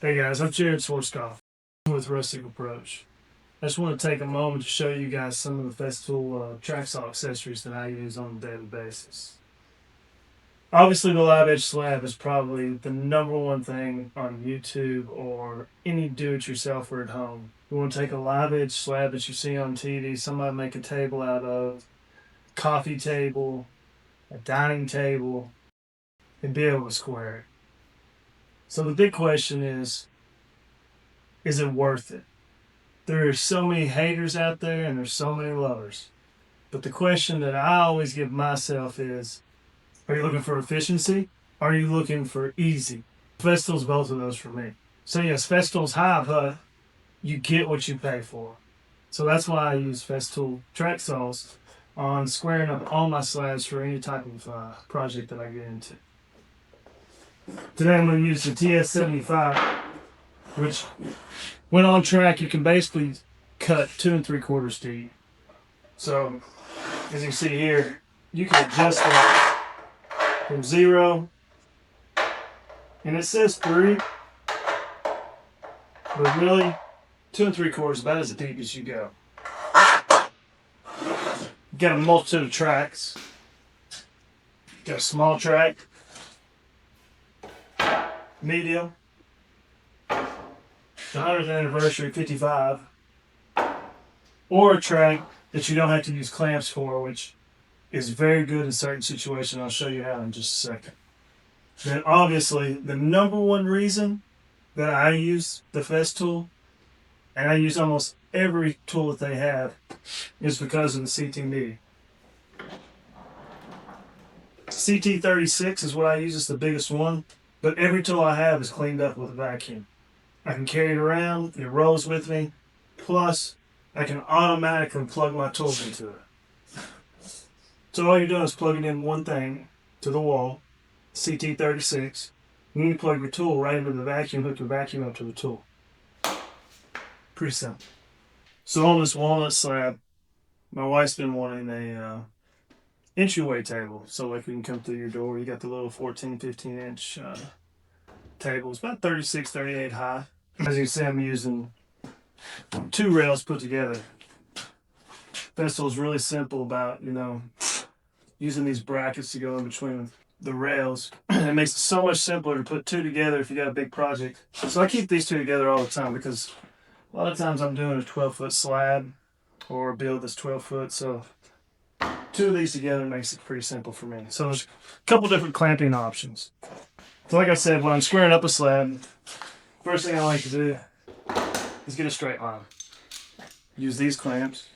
Hey guys, I'm Jared Swartzkoff with Rustic Approach. I just want to take a moment to show you guys some of the Festool Track Saw accessories that I use on a daily basis. Obviously the live edge slab is probably the #1 thing on YouTube or any do-it-yourselfer at home. You want to take a live edge slab that you see on TV, somebody make a table out of, a coffee table, a dining table, and be able to square it. So the big question is it worth it? There are so many haters out there and there's so many lovers. But the question that I always give myself is, are you looking for efficiency? Or are you looking for easy? Festool's both of those for me. So yes, Festool's high, but you get what you pay for. So that's why I use Festool Track Saws on squaring up all my slabs for any type of project that I get into. Today I'm going to use the TS75, which when on track you can basically cut 2 3/4 deep. So as you see here, you can adjust that from 0, and it says 3, but really 2 3/4 is about as deep as you go. You got a multitude of tracks. Got a small track, medium, the 100th anniversary 55, or a track that you don't have to use clamps for, which is very good in certain situations. I'll show you how in just a second. Then obviously the #1 reason that I use the Festool, and I use almost every tool that they have, is because of the CT media. CT36 is what I use. It's the biggest one, but every tool I have is cleaned up with a vacuum. I can carry it around, it rolls with me, plus I can automatically plug my tools into it. So all you're doing is plugging in one thing to the wall, CT36, and you plug your tool right into the vacuum, hook your vacuum up to the tool. Pretty simple. So on this walnut slab, my wife's been wanting a entryway table, so like when you come through your door, you got the little 14, 15 inch table. It's about 36, 38 high. As you can see, I'm using 2 rails put together. Festool's really simple about, using these brackets to go in between the rails. It makes it so much simpler to put 2 together if you got a big project. So I keep these 2 together all the time because a lot of times I'm doing a 12-foot slab or a build that's 12 foot. So 2 of these together makes it pretty simple for me. So there's a couple different clamping options. So like I said, when I'm squaring up a slab, first thing I like to do is get a straight line. Use these clamps.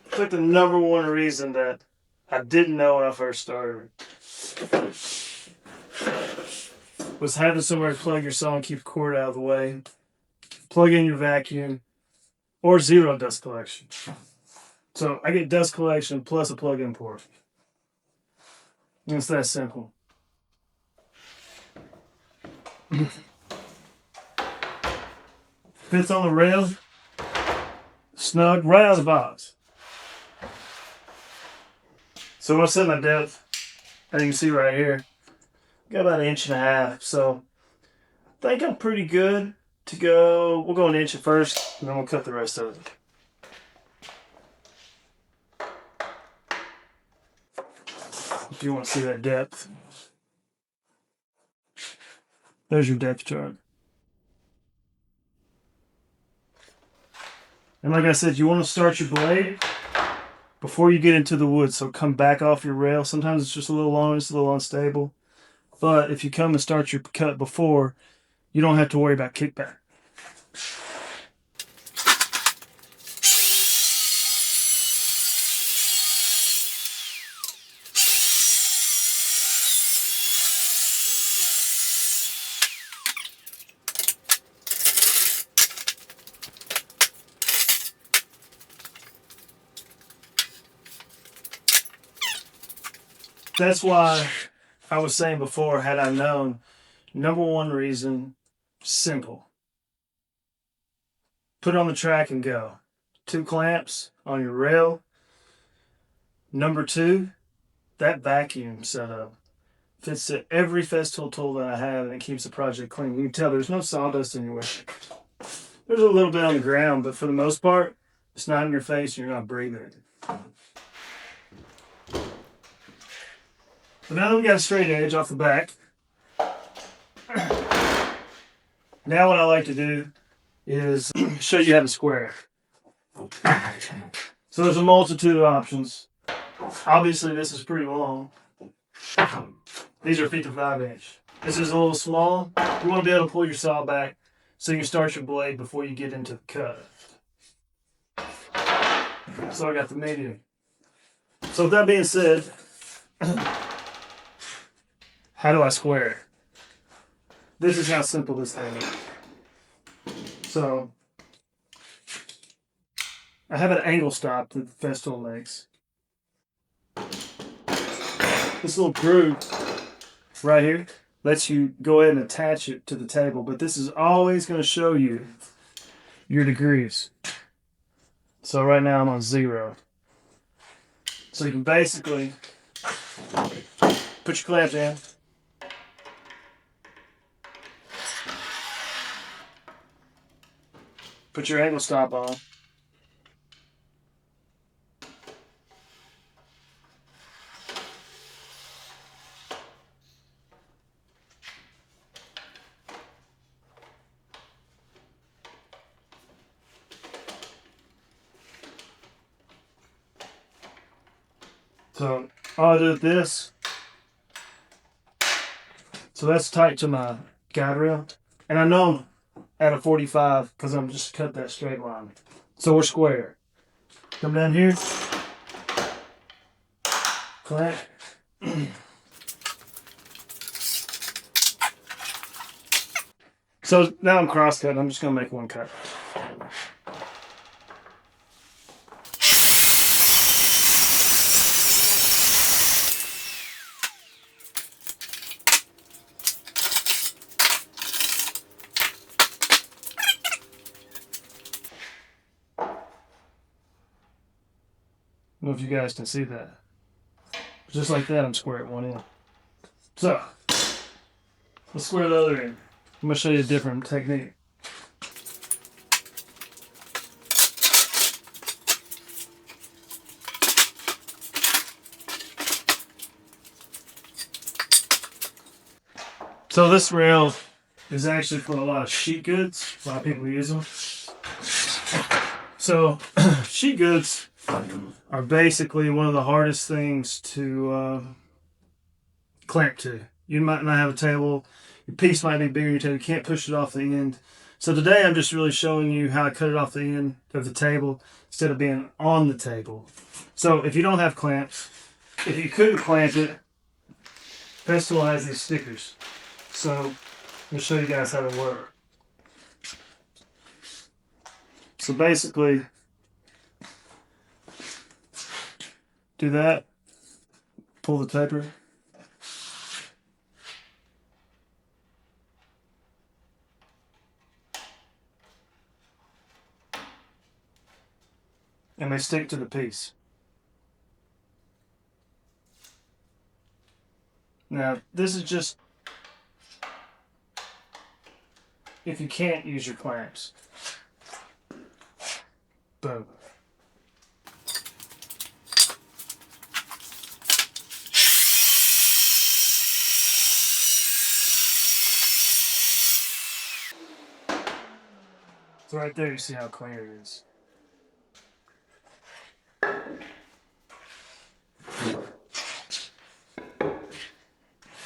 It's like the #1 reason that I didn't know when I first started was having somewhere to plug your saw and keep the cord out of the way, plug in your vacuum, or 0 dust collection. So I get dust collection plus a plug-in port. And it's that simple. Fits on the rail, snug, right out of the box. So when I set my depth, as you can see right here, got about 1.5 inches. So I think I'm pretty good to go. We'll go 1 inch at first, and then we'll cut the rest of it. If you want to see that depth, there's your depth chart. And like I said, you want to start your blade before you get into the wood, so come back off your rail. Sometimes it's just a little long, it's a little unstable. But if you come and start your cut before, you don't have to worry about kickback. That's why I was saying before, had I known, number one reason, simple. Put it on the track and go. 2 clamps on your rail. Number two, that vacuum setup fits to every Festool tool that I have, and it keeps the project clean. You can tell there's no sawdust anywhere. There's a little bit on the ground, but for the most part, it's not in your face and you're not breathing it. So now that we got a straight edge off the back, now what I like to do is show you how to square it. So there's a multitude of options. Obviously this is pretty long. These are 55-inch. This is a little small. You want to be able to pull your saw back so you can start your blade before you get into the cut. So I got the medium. So with that being said, how do I square it? This is how simple this thing is. So I have an angle stop that Festool makes. This little groove right here lets you go ahead and attach it to the table, but this is always going to show you your degrees. So right now I'm on 0. So you can basically put your clamps in, put your angle stop on, so all I do with this, so that's tight to my guide rail, and I know I'm at a 45 because I'm just cut that straight line. So we're square. Come down here, clamp. So now I'm cross cutting. I'm just gonna make one cut. I don't know if you guys can see that. Just like that, I'm square at one end. So, let's square the other end. I'm going to show you a different technique. So this rail is actually for a lot of sheet goods. A lot of people use them. So, sheet goods are basically one of the hardest things to clamp to. You might not have a table, your piece might be bigger than your table, you can't push it off the end. So today I'm just really showing you how I cut it off the end of the table instead of being on the table. So if you don't have clamps, if you couldn't clamp it, Festool has these stickers. So I'm going to show you guys how they work. So basically, do that, pull the taper, and they stick to the piece. Now, this is just if you can't use your clamps. Boom. So right there you see how clear it is.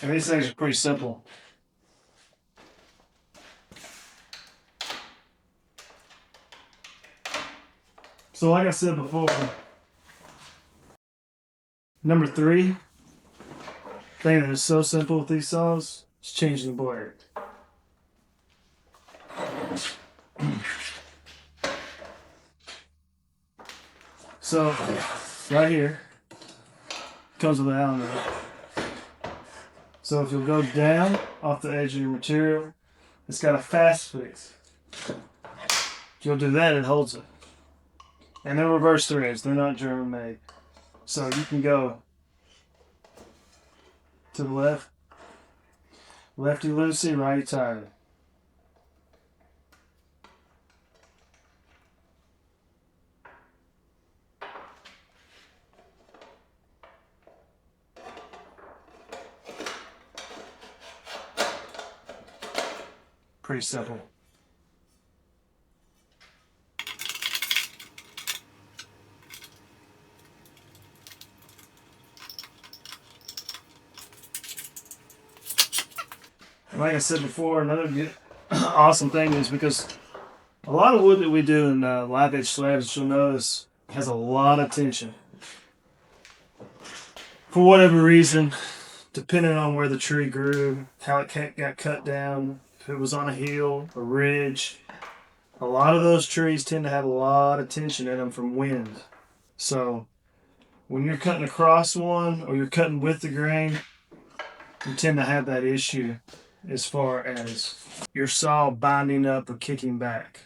And these things are pretty simple. So like I said before, number 3 thing that is so simple with these saws is changing the blade. So right here comes with an Allen wrench. So if you'll go down off the edge of your material, it's got a fast fix. If you'll do that, it holds it. And they're reverse threads, they're not German made. So you can go to the left, lefty loosey, righty tighty. Pretty simple. Like I said before, another awesome thing is because a lot of wood that we do in live edge slabs, you'll notice, has a lot of tension. For whatever reason, depending on where the tree grew, how it got cut down, if it was on a hill, a ridge, a lot of those trees tend to have a lot of tension in them from wind. So when you're cutting across one or you're cutting with the grain, you tend to have that issue as far as your saw binding up or kicking back.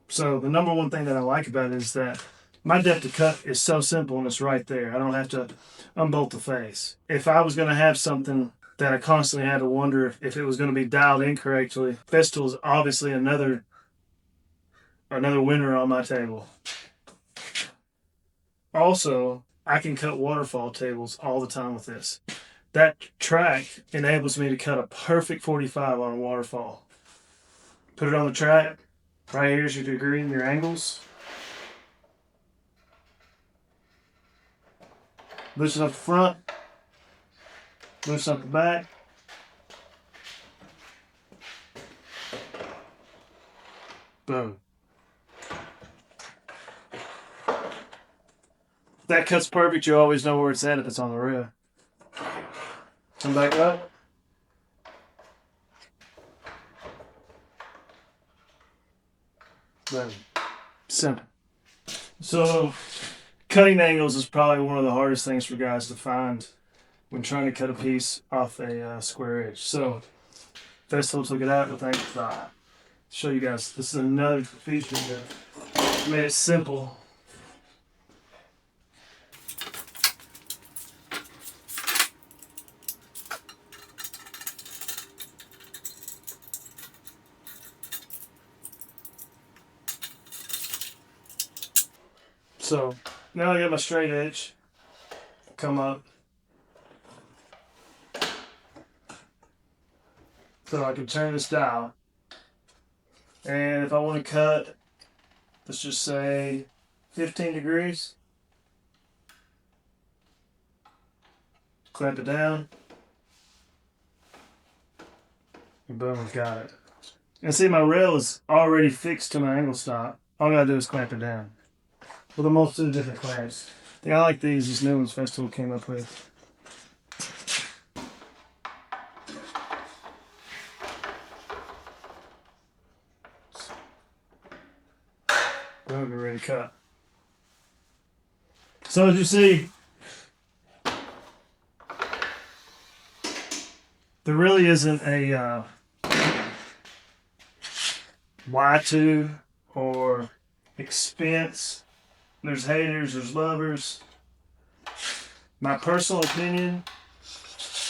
So the number one thing that I like about it is that my depth of cut is so simple and it's right there. I don't have to unbolt the face. If I was going to have something that I constantly had to wonder if it was going to be dialed incorrectly, Festool is obviously another winner on my table. Also, I can cut waterfall tables all the time with this. That track enables me to cut a perfect 45 on a waterfall. Put it on the track. Right here's your degree and your angles. Loosen up the front. Loosen up the back. Boom. If that cut's perfect, you always know where it's at if it's on the rail. Come back up. Boom. Simple. So, cutting angles is probably one of the hardest things for guys to find when trying to cut a piece off a square edge. So, Festool took it out with angle 5. Show you guys, this is another feature that made it simple. So now I got my straight edge, come up, so I can turn this dial, and if I want to cut, let's just say 15 degrees, clamp it down, and boom, I've got it. And see, my rail is already fixed to my angle stop. All I gotta do is clamp it down. With a multitude of different clamps. I think I like these new ones Festool came up with. Boom, we're ready to cut. So as you see, there really isn't a Y2 or expense. There's haters, there's lovers. My personal opinion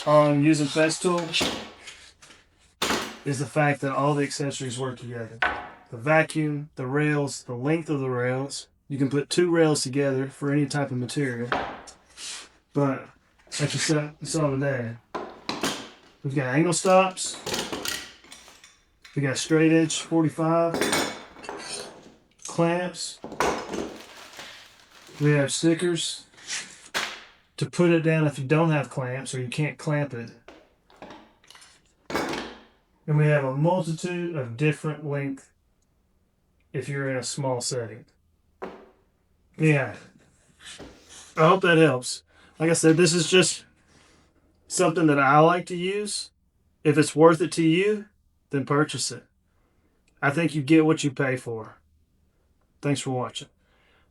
on using Festool is the fact that all the accessories work together. The vacuum, the rails, the length of the rails. You can put 2 rails together for any type of material. But like you saw today, we've got angle stops. We got straight edge 45 clamps. We have stickers to put it down if you don't have clamps or you can't clamp it. And we have a multitude of different length if you're in a small setting. Yeah. I hope that helps. Like I said, this is just something that I like to use. If it's worth it to you, then purchase it. I think you get what you pay for. Thanks for watching.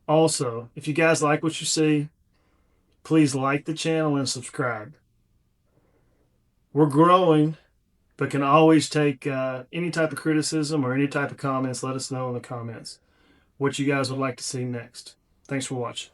Also, if you guys like what you see, please like the channel and subscribe. We're growing, but can always take any type of criticism or any type of comments. Let us know in the comments what you guys would like to see next. Thanks for watching.